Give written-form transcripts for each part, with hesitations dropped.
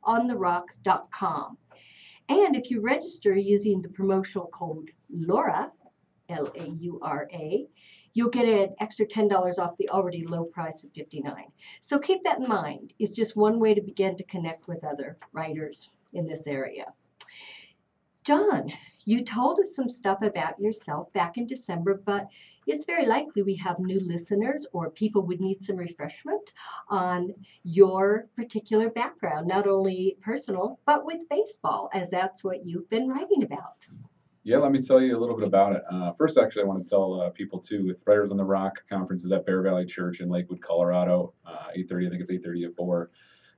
ontherock.com. And if you register using the promotional code LAURA, LAURA, you'll get an extra $10 off the already low price of $59. So keep that in mind. It's just one way to begin to connect with other writers in this area. John, you told us some stuff about yourself back in December, but it's very likely we have new listeners or people would need some refreshment on your particular background, not only personal, but with baseball, as that's what you've been writing about. Yeah, let me tell you a little bit about it. First, actually, I want to tell people too, with Writers on the Rock conferences at Bear Valley Church in Lakewood, Colorado, 8:30. I think it's 8:30 to 4.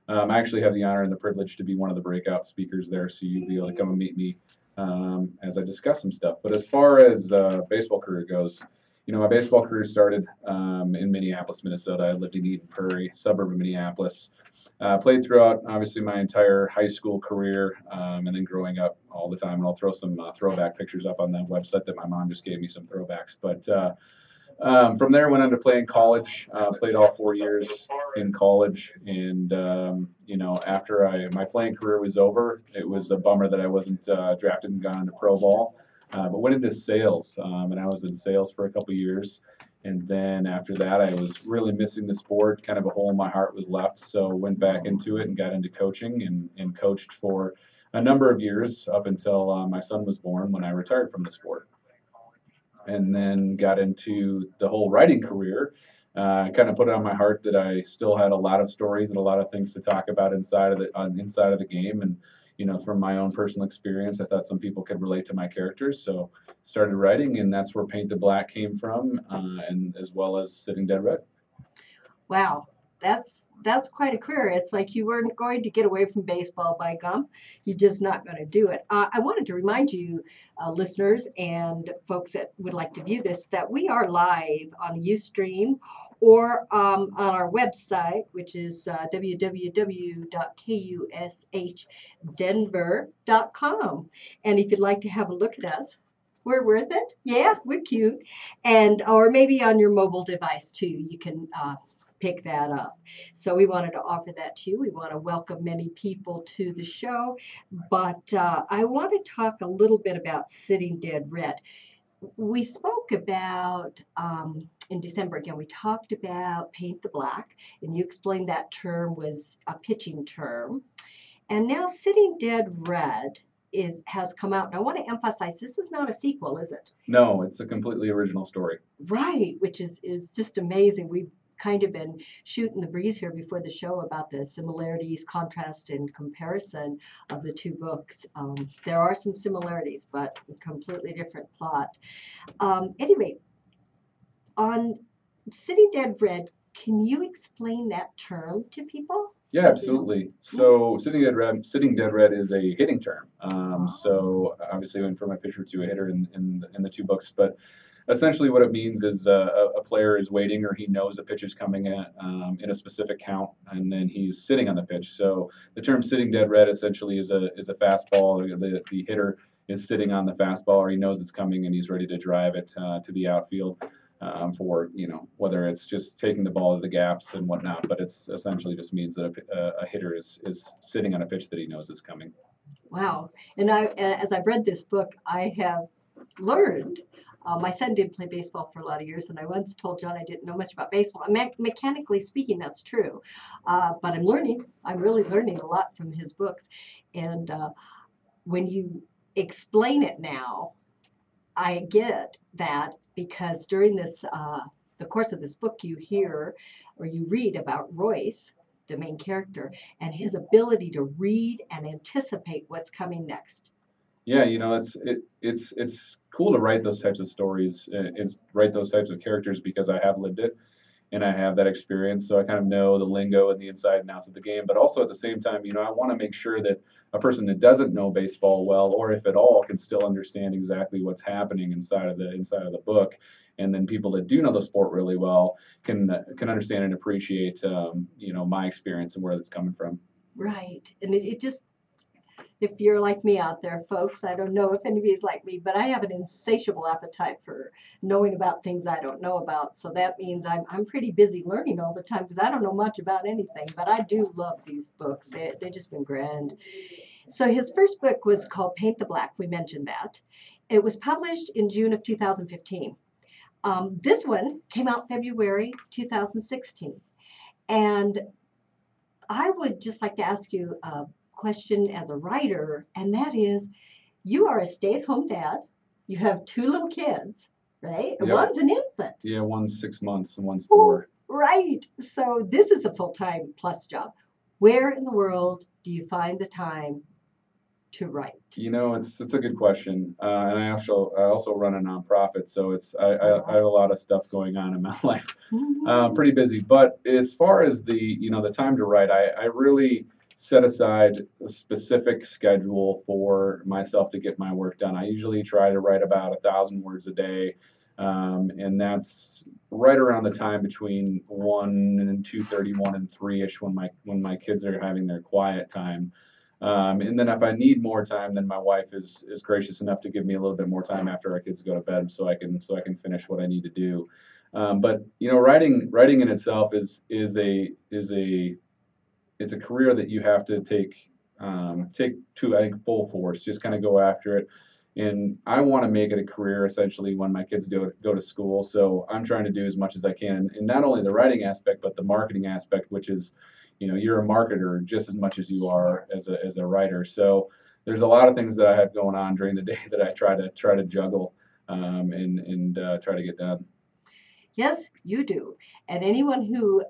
I actually have the honor and the privilege to be one of the breakout speakers there, so you'll be able to come and meet me as I discuss some stuff. But as far as baseball career goes, my baseball career started in Minneapolis, Minnesota. I lived in Eden Prairie, suburb of Minneapolis. Played throughout, obviously, my entire high school career, and then growing up all the time. And I'll throw some throwback pictures up on that website that my mom just gave me, some throwbacks. But from there, went on to play in college. Played all 4 years in college, and after my playing career was over, it was a bummer that I wasn't drafted and gone into pro ball. But went into sales, and I was in sales for a couple of years. And then after that, I was really missing the sport. Kind of a hole in my heart was left, so went back into it and got into coaching and coached for a number of years up until my son was born, when I retired from the sport. And then got into the whole writing career. Kind of put it on my heart that I still had a lot of stories and a lot of things to talk about inside of the game. And from my own personal experience, I thought some people could relate to my characters, so started writing, and that's where Paint the Black came from, and as well as Sitting Dead Red. Wow, that's quite a career. It's like you weren't going to get away from baseball, by gum. You're just not going to do it. I wanted to remind you, listeners and folks that would like to view this, that we are live on Ustream or on our website, which is www.kusdenver.com. And if you'd like to have a look at us, we're worth it. Yeah, we're cute. Or maybe on your mobile device too. You can pick that up. So we wanted to offer that to you. We want to welcome many people to the show, but I want to talk a little bit about Sitting Dead Red. We spoke about, in December again, we talked about Paint the Black, and you explained that term was a pitching term. And now Sitting Dead Red has come out. And I want to emphasize, this is not a sequel, is it? No, it's a completely original story. Right, which is just amazing. We've kind of been shooting the breeze here before the show about the similarities, contrast, and comparison of the two books. There are some similarities, but a completely different plot. Anyway, on Sitting Dead Red, can you explain that term to people? Yeah, absolutely. So Sitting Dead Red is a hitting term. So obviously went from a pitcher to a hitter in the two books, but essentially what it means is a player is waiting, or he knows the pitch is coming in a specific count, and then he's sitting on the pitch. So the term Sitting Dead Red essentially is a fastball. The hitter is sitting on the fastball, or he knows it's coming and he's ready to drive it to the outfield. For whether it's just taking the ball to the gaps and whatnot, but it's essentially just means that a hitter is sitting on a pitch that he knows is coming. Wow! And as I've read this book, I have learned. My son did play baseball for a lot of years, and I once told John I didn't know much about baseball. Mechanically speaking, that's true, but I'm learning. I'm really learning a lot from his books, and when you explain it now, I get that, because during the course of this book, you hear or you read about Royce, the main character, and his ability to read and anticipate what's coming next. Yeah, it's cool to write those types of stories and write those types of characters, because I have lived it and I have that experience, so I kind of know the lingo and the inside and outs of the game. But also at the same time, I want to make sure that a person that doesn't know baseball well, or if at all, can still understand exactly what's happening inside of the book. And then people that do know the sport really well can understand and appreciate my experience and where it's coming from. Right, and if you're like me out there, folks. I don't know if anybody's like me, but I have an insatiable appetite for knowing about things I don't know about. So that means I'm pretty busy learning all the time because I don't know much about anything, but I do love these books. They've just been grand. So his first book was called Paint the Black. We mentioned that. It was published in June of 2015. This one came out February 2016. And I would just like to ask you a question as a writer, and that is, you are a stay-at-home dad. You have two little kids, right? And Yep. one's an infant. Yeah, one's 6 months and one's Oh, 4. right. So this is a full-time plus job. Where in the world do you find the time to write? It's a good question, and I also run a nonprofit, so I have a lot of stuff going on in my life. Mhm. Pretty busy. But as far as the time to write, I really set aside a specific schedule for myself to get my work done. I usually try to write about 1,000 words a day, and that's right around the time between 1 and 2:30, 1 and 3ish when my kids are having their quiet time. And then if I need more time, then my wife is gracious enough to give me a little bit more time after our kids go to bed, so I can finish what I need to do. But writing in itself is a it's a career that you have to take to, I think, full force. Just kind of go after it. And I want to make it a career essentially when my kids go to school. So I'm trying to do as much as I can, and not only the writing aspect, but the marketing aspect, which is, you're a marketer just as much as you are as a writer. So there's a lot of things that I have going on during the day that I try to juggle, and try to get done. Yes, you do. And anyone who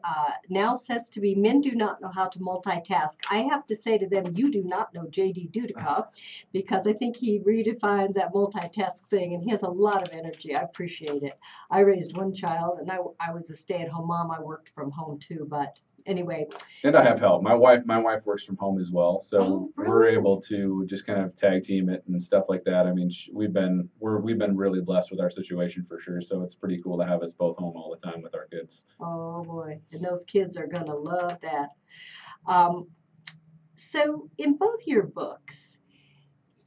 now says to me, men do not know how to multitask, I have to say to them, you do not know J.D. Dudica, because I think he redefines that multitask thing, and he has a lot of energy. I appreciate it. I raised one child, and I was a stay-at-home mom. I worked from home too, but anyway. And I have help. My wife works from home as well, so Oh, we're brilliant. able to just kind of tag team it and stuff like that. I mean, we've been really blessed with our situation for sure. So it's pretty cool to have us both home all the time with our kids. Oh boy, and those kids are going to love that. Um, so in both your books,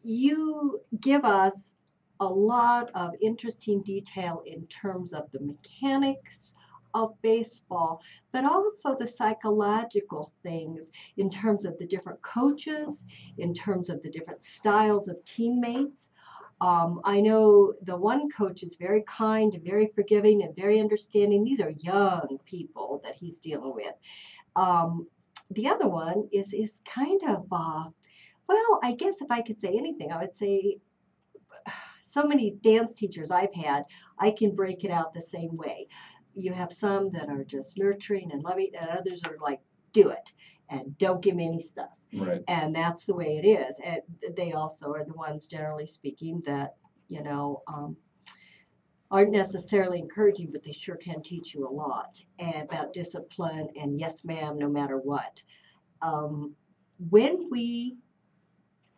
you give us a lot of interesting detail in terms of the mechanics of baseball, but also the psychological things in terms of the different coaches, in terms of the different styles of teammates. I know the one coach is very kind and very forgiving and very understanding. These are young people that he's dealing with. Um, the other one is kind of well, I guess if I could say anything, I would say so many dance teachers I've had, I can break it out the same way. You have some that are just nurturing and loving, and others are like, do it and don't give me any stuff. Right. And that's the way it is. And they also are the ones, generally speaking, that, you know, aren't necessarily encouraging, but they sure can teach you a lot about discipline and yes, ma'am, no matter what. Um, when we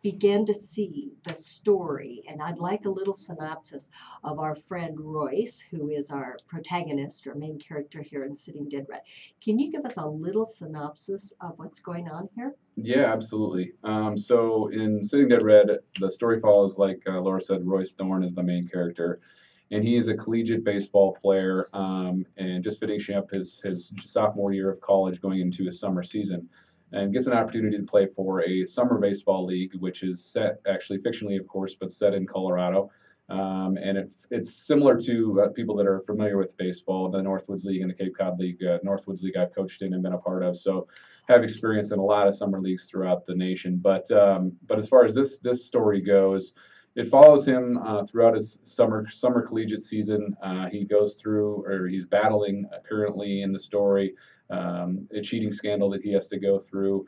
begin to see the story, and I'd like a little synopsis of our friend Royce, who is our protagonist or main character here in Sitting Dead Red. Can you give us a little synopsis of what's going on here? Yeah, absolutely. So in Sitting Dead Red, the story follows, like Laura said, Royce Thorne is the main character, and he is a collegiate baseball player, and just finishing up his sophomore year of college, going into his summer season, and gets an opportunity to play for a summer baseball league, which is set actually fictionally, of course, but set in Colorado. And it's similar to people that are familiar with baseball, the Northwoods League and the Cape Cod League. Northwoods League I've coached in and been a part of, so have experience in a lot of summer leagues throughout the nation. But as far as this story goes, it follows him throughout his summer collegiate season. He goes through, or he's battling currently in the story, a cheating scandal that he has to go through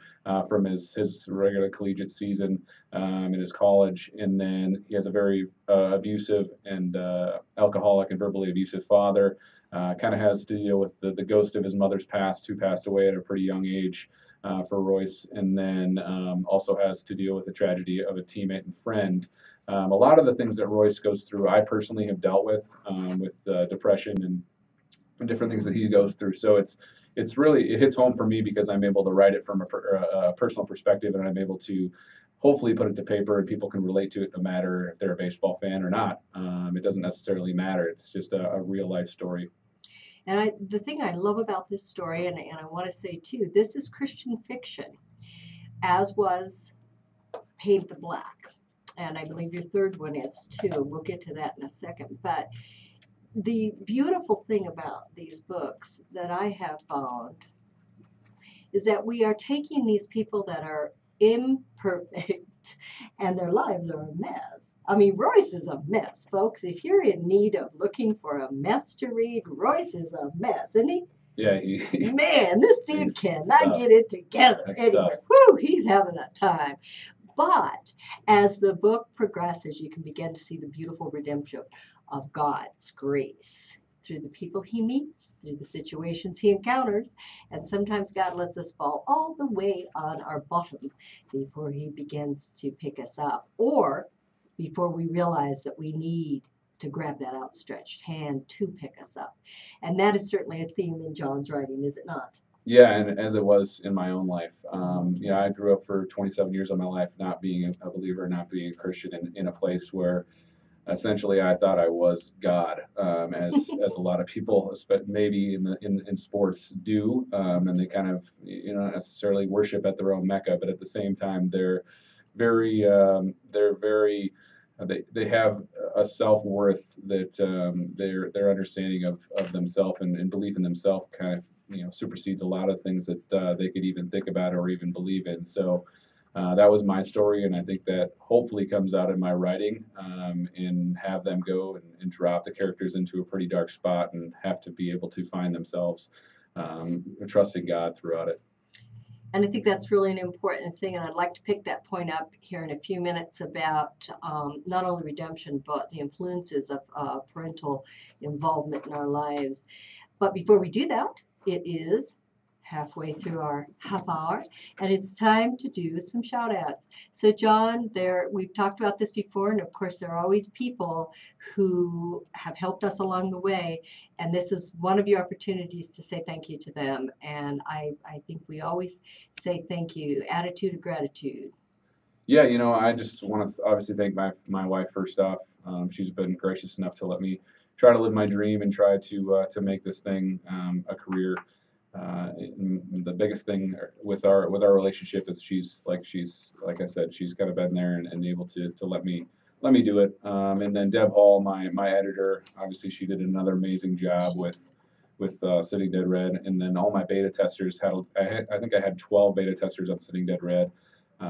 from his regular collegiate season in his college, and then he has a very abusive and alcoholic and verbally abusive father. Kind of has to deal with the ghost of his mother's past, who passed away at a pretty young age for Royce, and then also has to deal with the tragedy of a teammate and friend. A lot of the things that Royce goes through, I personally have dealt with depression and different things that he goes through. So it's really, it hits home for me because I'm able to write it from a personal perspective, and I'm able to hopefully put it to paper and people can relate to it no matter if they're a baseball fan or not. It doesn't necessarily matter. It's just a real life story. And the thing I love about this story, and I want to say too, this is Christian fiction, as was Paint the Black. And I believe your third one is too. We'll get to that in a second. But the beautiful thing about these books that I have found is that we are taking these people that are imperfect and their lives are a mess. I mean, Royce is a mess, folks. If you're in need of looking for a mess to read, Royce is a mess, isn't he? Yeah, Man, this dude cannot get it together anywhere. Whew, he's having a time. But as the book progresses, you can begin to see the beautiful redemption of God's grace through the people he meets, through the situations he encounters, and sometimes God lets us fall all the way on our bottom before he begins to pick us up, or before we realize that we need to grab that outstretched hand to pick us up. And that is certainly a theme in John's writing, is it not? Yeah, and as it was in my own life, I grew up for 27 years of my life not being a believer, not being a Christian, in a place where essentially I thought I was God, as a lot of people, maybe in sports do, and they kind of not necessarily worship at their own Mecca, but at the same time very they're very they have a self-worth that their understanding of themselves and belief in themselves kind of supersedes a lot of things that they could even think about or even believe in. So that was my story, and I think that hopefully comes out in my writing, and have them go and drop the characters into a pretty dark spot and have to be able to find themselves trusting God throughout it. And I think that's really an important thing, and I'd like to pick that point up here in a few minutes about not only redemption, but the influences of parental involvement in our lives. But before we do that, it is halfway through our half hour, and it's time to do some shout outs. So John, we've talked about this before, and of course there are always people who have helped us along the way, and this is one of your opportunities to say thank you to them. And I think we always say thank you, attitude of gratitude. Yeah, I just want to obviously thank my wife first off. She's been gracious enough to let me try to live my dream and try to make this thing a career. The biggest thing with our relationship is she's like I said, she's kind of been there and able to let me do it. And then Deb Hall, my editor, obviously she did another amazing job with Sitting Dead Red. And then all my beta testers I think I had 12 beta testers on Sitting Dead Red.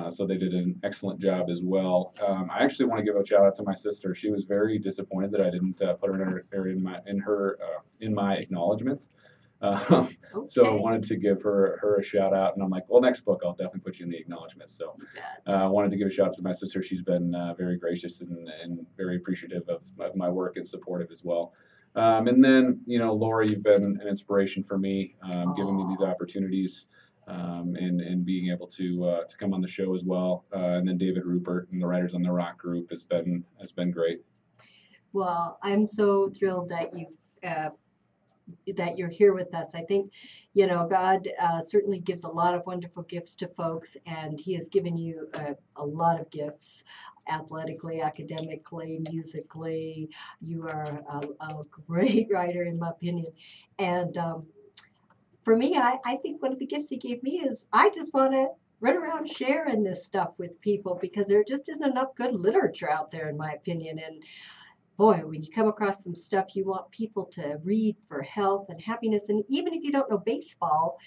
So they did an excellent job as well. I actually want to give a shout out to my sister. She was very disappointed that I didn't put her in my acknowledgments. Okay. So I wanted to give her a shout out, and I'm like, well, next book I'll definitely put you in the acknowledgments. So I wanted to give a shout out to my sister. She's been very gracious and very appreciative of my work and supportive as well. And then Laura, you've been an inspiration for me, giving me these opportunities. And being able to come on the show as well, and then David Rupert and the Writers on the Rock group has been great. Well, I'm so thrilled that you're here with us. I think God certainly gives a lot of wonderful gifts to folks, and He has given you a lot of gifts, athletically, academically, musically. You are a great writer, in my opinion, and for me, I think one of the gifts He gave me is I just want to run around sharing this stuff with people, because there just isn't enough good literature out there, in my opinion. And boy, when you come across some stuff you want people to read for health and happiness, and even if you don't know baseball,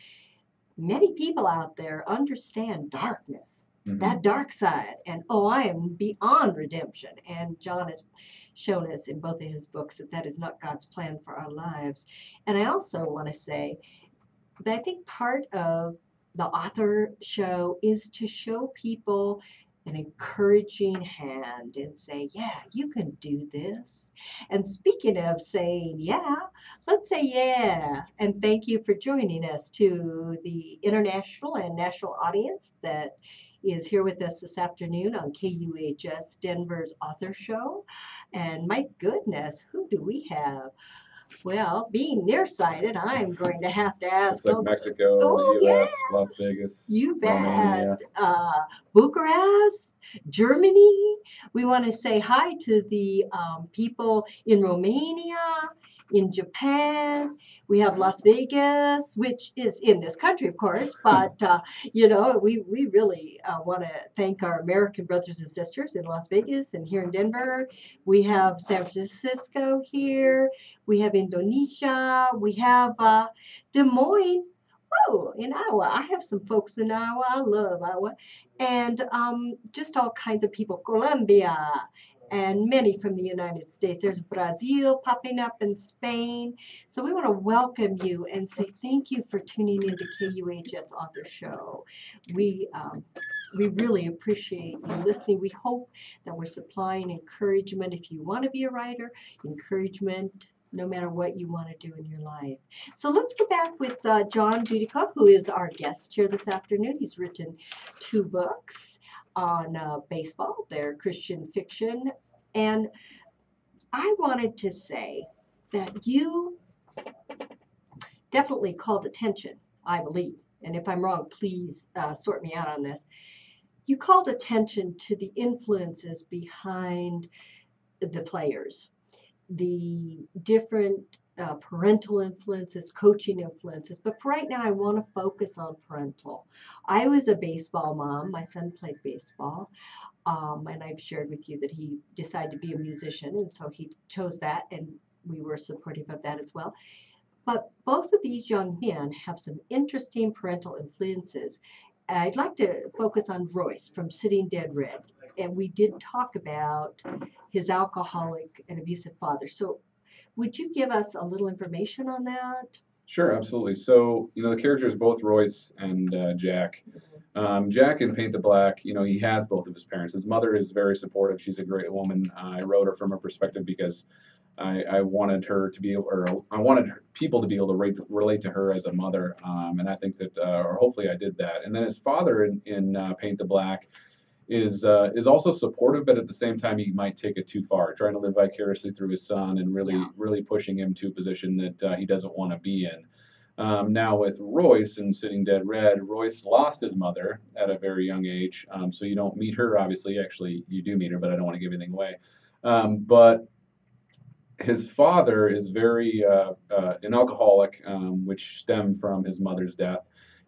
many people out there understand darkness, that dark side. And I am beyond redemption. And John has shown us in both of his books that is not God's plan for our lives. And I also want to say, but I think part of the author show is to show people an encouraging hand and say, yeah, you can do this. And speaking of saying, yeah, let's say, yeah. And thank you for joining us, to the international and national audience that is here with us this afternoon on KUHS Denver's Author Show. And my goodness, who do we have? Well, being nearsighted, I'm going to have to ask. It's like Mexico, Oh, the U.S., yeah. Las Vegas, You Romania. bet. Bucharest, Germany. We want to say hi to the people in Romania, in Japan. We have Las Vegas, which is in this country, of course, but we really want to thank our American brothers and sisters in Las Vegas and here in Denver. We have San Francisco here. We have Indonesia. We have Des Moines. Oh, in Iowa. I have some folks in Iowa. I love Iowa. And just all kinds of people. Colombia and many from the United States. There's Brazil popping up in Spain. So we want to welcome you and say thank you for tuning in to KUHS Author Show. We really appreciate you listening. We hope that we're supplying encouragement if you want to be a writer, encouragement no matter what you want to do in your life. So let's go back with John Judica, who is our guest here this afternoon. He's written 2 books on baseball. They're Christian fiction. And I wanted to say that you definitely called attention, I believe. And if I'm wrong, please sort me out on this. You called attention to the influences behind the players, the different parental influences, coaching influences. But for right now, I want to focus on parental. I was a baseball mom. My son played baseball. And I've shared with you that he decided to be a musician. And so he chose that. And we were supportive of that as well. But both of these young men have some interesting parental influences. I'd like to focus on Royce from Sitting Dead Red. And we did talk about his alcoholic and abusive father. So would you give us a little information on that? Sure, absolutely. So, the characters, both Royce and Jack. Jack in Paint the Black, he has both of his parents. His mother is very supportive. She's a great woman. I wrote her from her perspective because I wanted her to be able, or I wanted people to be able to relate to her as a mother. And I think that, or hopefully I did that. And then his father in Paint the Black is also supportive, but at the same time he might take it too far, trying to live vicariously through his son and really pushing him to a position that he doesn't want to be in. Now with Royce and Sitting Dead Red, Royce lost his mother at a very young age, so you don't meet her. Obviously, actually you do meet her, but I don't want to give anything away. But his father is very an alcoholic, which stemmed from his mother's death,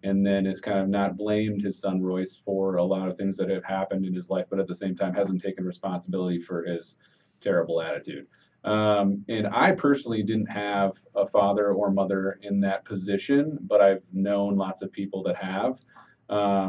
and then has kind of not blamed his son Royce for a lot of things that have happened in his life, but at the same time hasn't taken responsibility for his terrible attitude. And I personally didn't have a father or mother in that position, but I've known lots of people that have.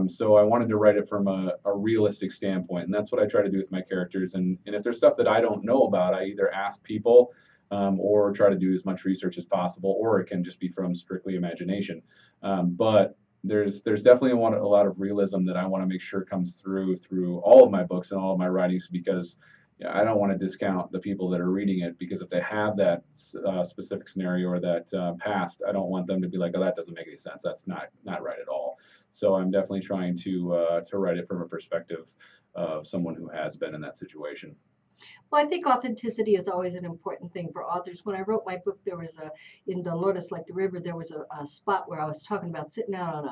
So I wanted to write it from a realistic standpoint, and that's what I try to do with my characters. And if there's stuff that I don't know about, I either ask people or try to do as much research as possible, or it can just be from strictly imagination. But there's definitely a lot of realism that I want to make sure comes through all of my books and all of my writings, because I don't want to discount the people that are reading it, because if they have that specific scenario or that past, I don't want them to be like, oh, that doesn't make any sense. That's not right at all. So I'm definitely trying to write it from a perspective of someone who has been in that situation. Well, I think authenticity is always an important thing for authors. When I wrote my book, there was in Dolores Like the River, there was a spot where I was talking about sitting out on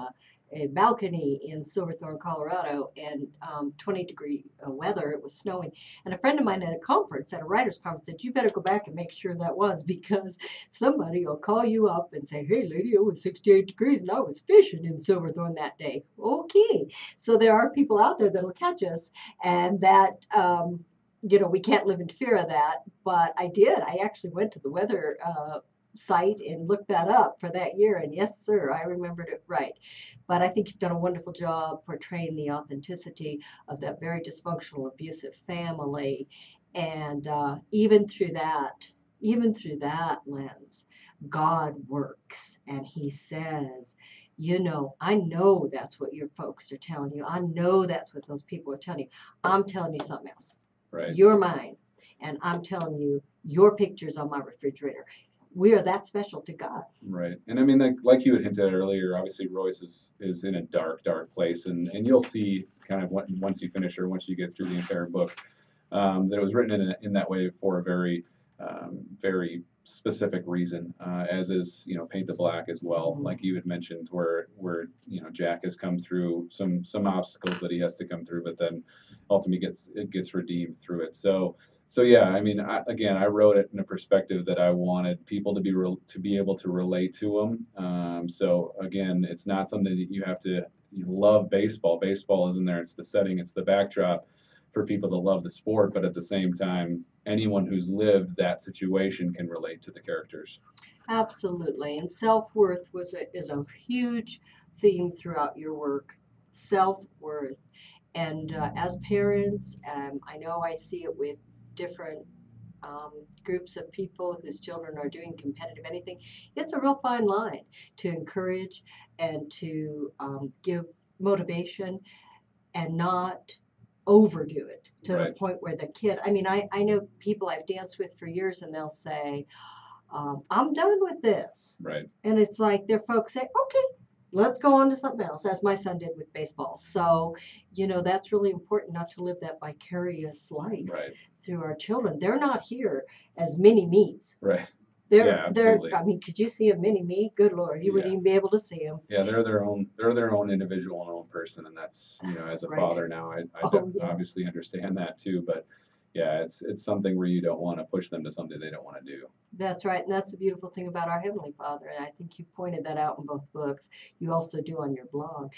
a balcony in Silverthorne, Colorado, and 20-degree weather. It was snowing. And a friend of mine at a writer's conference, said, you better go back and make sure that was, because somebody will call you up and say, hey, lady, it was 68 degrees and I was fishing in Silverthorne that day. Okay. So there are people out there that'll catch us, and that we can't live in fear of that. But I did. I actually went to the weather site and looked that up for that year. And yes, sir, I remembered it right. But I think you've done a wonderful job portraying the authenticity of that very dysfunctional, abusive family. And even through that lens, God works. And he says, I know that's what your folks are telling you. I know that's what those people are telling you. I'm telling you something else. Right. You're mine, and I'm telling you, your picture's on my refrigerator. We are that special to God. Right. And I mean, like you had hinted at earlier, obviously Royce is in a dark place, and you'll see kind of once you finish, or once you get through the entire book, that it was written in that way for a very specific reason, as is, Paint the Black as well, like you had mentioned, where Jack has come through some obstacles that he has to come through, but then ultimately gets redeemed through it. So yeah, I mean, I wrote it in a perspective that I wanted people to be able to relate to them. So again, it's not something that you love baseball. Baseball is in there. It's the setting. It's the backdrop for people that love the sport. But at the same time, anyone who's lived that situation can relate to the characters. Absolutely. And self-worth is a huge theme throughout your work. Self-worth. And as parents, I know I see it with different groups of people whose children are doing competitive anything. It's a real fine line to encourage and to give motivation and not overdo it to the Right. point where the kid, I mean, I know people I've danced with for years and they'll say, I'm done with this. Right. And it's like their folks say, okay, let's go on to something else, as my son did with baseball. So, that's really important not to live that vicarious life Right. through our children. They're not here as mini me's. Right. They're, Yeah, absolutely. I mean, could you see a mini me? Good Lord, you wouldn't Yeah. even be able to see them. Yeah, they're their own individual and own person, and that's, as a Right. father now, I Oh, yeah. obviously understand that too. But yeah, it's something where you don't want to push them to something they don't want to do. That's right. And that's the beautiful thing about our Heavenly Father. And I think you pointed that out in both books. You also do on your blog.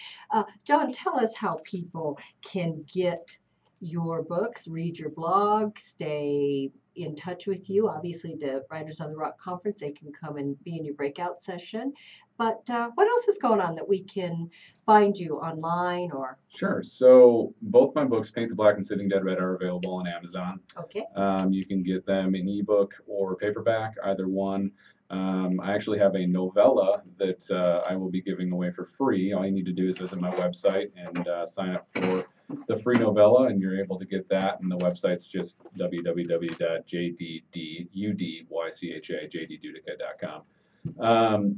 John, tell us how people can get your books, read your blog, stay in touch with you. Obviously, the Writers on the Rock Conference, they can come and be in your breakout session. But what else is going on that we can find you online or? Sure. So both my books, Paint the Black and Sitting Dead Red, are available on Amazon. Okay. You can get them in ebook or paperback, either one. I actually have a novella that I will be giving away for free. All you need to do is visit my website and sign up for the free novella, and you're able to get that. And the website's just www.jddudycha.com.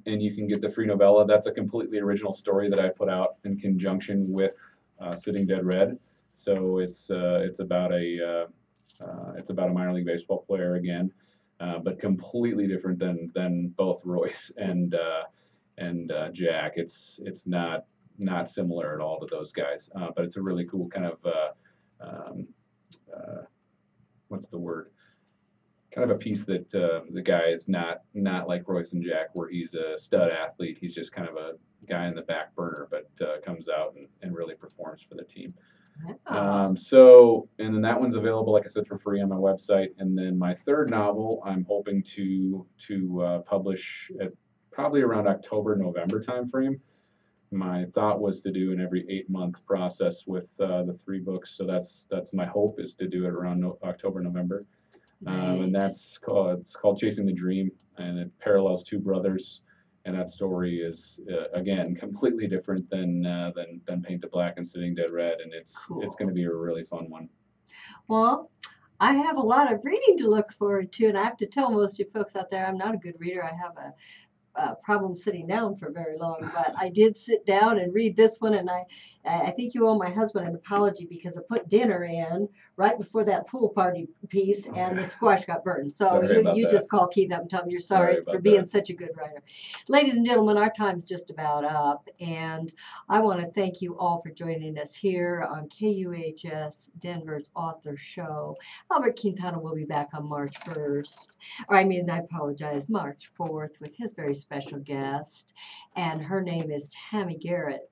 And you can get the free novella. That's a completely original story that I put out in conjunction with Sitting Dead Red. So it's about a minor league baseball player again, but completely different than both Royce and Jack. It's not similar at all to those guys, but it's a really cool kind of um, what's the word? Kind of a piece that the guy is not like Royce and Jack, where he's a stud athlete. He's just kind of a guy in the back burner, but comes out and really performs for the team. And then that one's available, like I said, for free on my website. And then my third novel, I'm hoping to publish at probably around October, November timeframe. My thought was to do an every 8-month process with the 3 books. So that's my hope, is to do it around October, November. And it's called Chasing the Dream, and it parallels 2 brothers. And that story is again completely different than Paint the Black and Sitting Dead Red, and it's going to be a really fun one. Well, I have a lot of reading to look forward to, and I have to tell most of you folks out there, I'm not a good reader. I have a problem sitting down for very long, but I did sit down and read this one, and I think you owe my husband an apology, because I put dinner in right before that pool party piece, and the squash got burned. So you just call Keith up and tell him you're sorry for being such a good writer. Ladies and gentlemen, our time's just about up, and I want to thank you all for joining us here on KUHS Denver's Author Show. Albert Quintana will be back on March 1st, or I apologize, March 4th, with his very special guest, and her name is Tammy Garrett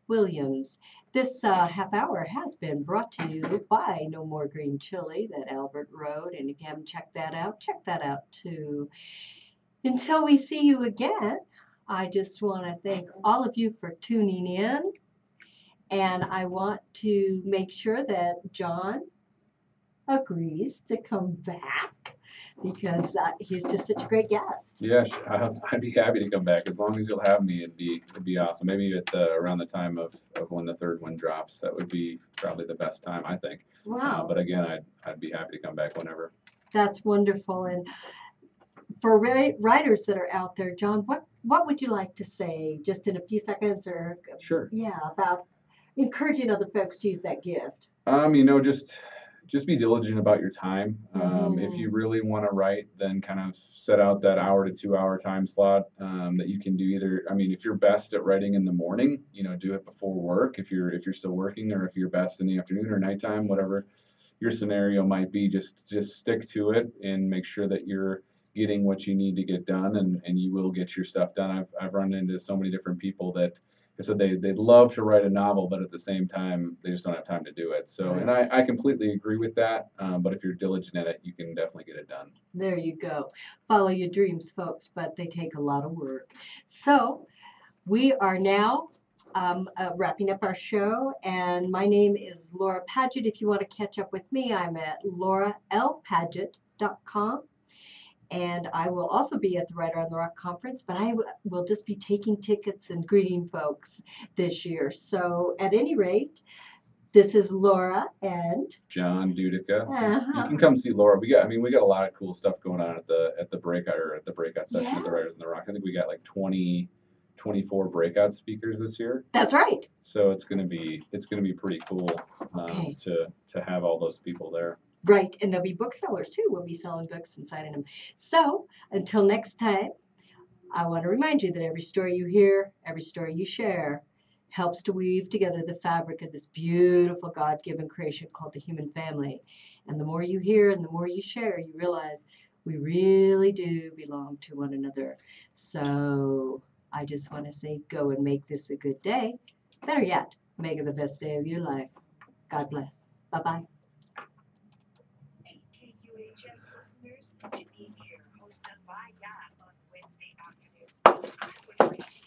Williams. This half hour has been brought to you by No More Green Chili that Albert wrote, and if you haven't checked that out too. Until we see you again, I just want to thank all of you for tuning in, and I want to make sure that John agrees to come back, because he's just such a great guest. Yeah, I'd be happy to come back, as long as you'll have me. It'd be awesome. Maybe at around the time of when the 3rd one drops. That would be probably the best time, I think. Wow. But again, I'd be happy to come back whenever. That's wonderful. And for writers that are out there, John, what would you like to say, just in a few seconds, or Sure. Yeah, about encouraging other folks to use that gift? Just just be diligent about your time. If you really want to write, then kind of set out that hour to 2 hour time slot that you can do either. I mean, if you're best at writing in the morning, do it before work. If you're still working, or if you're best in the afternoon or nighttime, whatever your scenario might be, just stick to it and make sure that you're getting what you need to get done, and you will get your stuff done. I've run into so many different people that have said they'd love to write a novel, but at the same time, they just don't have time to do it. So, and I completely agree with that. But if you're diligent at it, you can definitely get it done. There you go. Follow your dreams, folks, but they take a lot of work. So we are now wrapping up our show, and my name is Laura Padgett. If you want to catch up with me, I'm at lauralpadgett.com. And I will also be at the Writer on the Rock conference, but I will just be taking tickets and greeting folks this year. So at any rate, this is Laura and John Dudica. Uh-huh. You can come see Laura. We got a lot of cool stuff going on at the breakout session at the Writers on the Rock. I think we got like 24 breakout speakers this year. That's right. So it's gonna be pretty cool Okay. to have all those people there. Right, and there'll be booksellers too. We'll be selling books and signing them. So until next time, I want to remind you that every story you hear, every story you share, helps to weave together the fabric of this beautiful God-given creation called the human family. And the more you hear and the more you share, you realize we really do belong to one another. So I just want to say, go and make this a good day. Better yet, make it the best day of your life. God bless. Bye-bye. KUHS listeners, Janine here, host of By Ya on Wednesday afternoons. I would like to